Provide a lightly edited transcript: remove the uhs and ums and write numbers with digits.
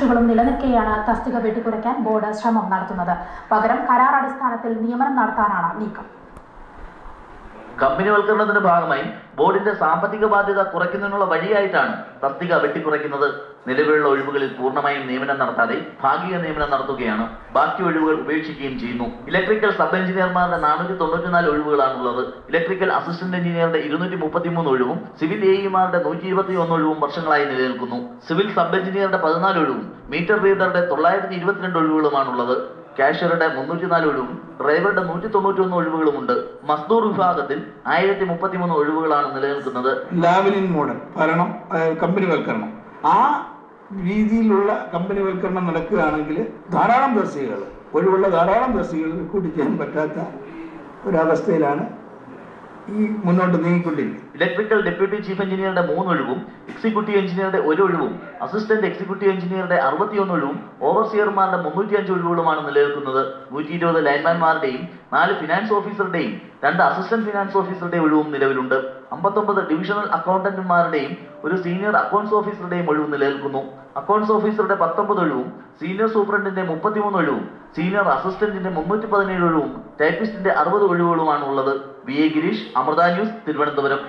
പോസ്റ്റുകളും നിലനിൽക്കെയാണ് തസ്തിക വെട്ടിക്കുറയ്ക്കാൻ ബോർഡ് ശ്രമം നടത്തുന്നത്. പകരം കരാർ അടിസ്ഥാനത്തിൽ നിയമനം നടത്താനാണ് നീക്കം. കമ്പനിവൽക്കരണത്തിന്റെ ഭാഗമായി ബോർഡിന്റെ സാമ്പത്തിക ബാധ്യത കുറയ്ക്കുന്നതിനുള്ള വഴിയായിട്ടാണ് തസ്തിക വെട്ടിക്കുറയ്ക്കുന്നത്. നിലവിലുള്ള ഒഴിവുകളിൽ പൂർണ്ണമായും നിയമനം നടത്താതെ ഭാഗിക നിയമനം നടത്തുകയാണ്. ബാക്കി ഒഴിവുകൾ ഉപേക്ഷിക്കുകയും ചെയ്യുന്നു. ഇലക്ട്രിക്കൽ സബ് എഞ്ചിനീയർമാരുടെ 494 ഒഴിവുകളാണുള്ളത്. ഇലക്ട്രിക്കൽ അസിസ്റ്റന്റ് എഞ്ചിനീയറുടെ 233 ഒഴിവും സിവിൽ എഇമാരുടെ 121 ഒഴിവും വർഷങ്ങളായി നിലനിൽക്കുന്നു. സിവിൽ സബ് എഞ്ചിനീയറുടെ 14 ഒഴിവും മീറ്റർ റീഡറുടെ 922 ഒഴിവുകളുമാണുള്ളത്. കാഷ്യറുടെ 304 ഒഴിവും ഡ്രൈവറുടെ 191 ഒഴിവുകളുമുണ്ട്. മസ്ദൂർ വിഭാഗത്തിൽ 1033 ഒഴിവുകളാണ് നിലനിൽക്കുന്നത്. ലാവലിംഗ് മോഡൽ ഭരണം, കമ്പനിവൽക്കരണം, ആ രീതിയിലുള്ള കമ്പനിവൽക്കരണം നടക്കുകയാണെങ്കിൽ ധാരാളം തസ്തികകൾ, ഒഴിവുള്ള ധാരാളം തസ്തികകൾ റിക്രൂട്ട് ചെയ്യാൻ പറ്റാത്ത ഒരവസ്ഥയിലാണ് ഈ മുന്നോട്ട് നീങ്ങിക്കൊണ്ടിരിക്കുന്നത്. ഇലക്ട്രിക്കൽ ഡെപ്യൂട്ടി ചീഫ് എഞ്ചിനീയറുടെ 3 ഒഴിവും എക്സിക്യൂട്ടീവ് എഞ്ചിനീയറുടെ 1 ഒഴിവും അസിസ്റ്റന്റ് എക്സിക്യൂട്ടീവ് എഞ്ചിനീയറുടെ 61 ഒഴിവും ഓവർസിയർമാരുടെ 305 ഒഴിവുകളുമാണ് നിലനിൽക്കുന്നത്. 120 ലൈൻമാൻമാരുടെയും 4 ഫിനാൻസ് ഓഫീസറുടെയും 2 അസിസ്റ്റന്റ് ഫിനാൻസ് ഓഫീസറുടെ ഒഴിവും നിലവിലുണ്ട്. 59 ഡിവിഷണൽ അക്കൗണ്ടന്റുമാരുടെയും 1 സീനിയർ അക്കൗണ്ട്സ് ഓഫീസറുടെയും ഒഴിവ് നിലനിൽക്കുന്നു. അക്കൗണ്ട്സ് ഓഫീസറുടെ 19 ഒഴിവും സീനിയർ സൂപ്രണ്ടിന്റെ 33 ഒഴിവും സീനിയർ അസിസ്റ്റന്റിന്റെ 317 ഒഴിവും ടൈപ്പിസ്റ്റിന്റെ 60 ഒഴിവുകളുമാണ് ഉള്ളത്. V A Girish, Amrita News, Thiruvananthapuram.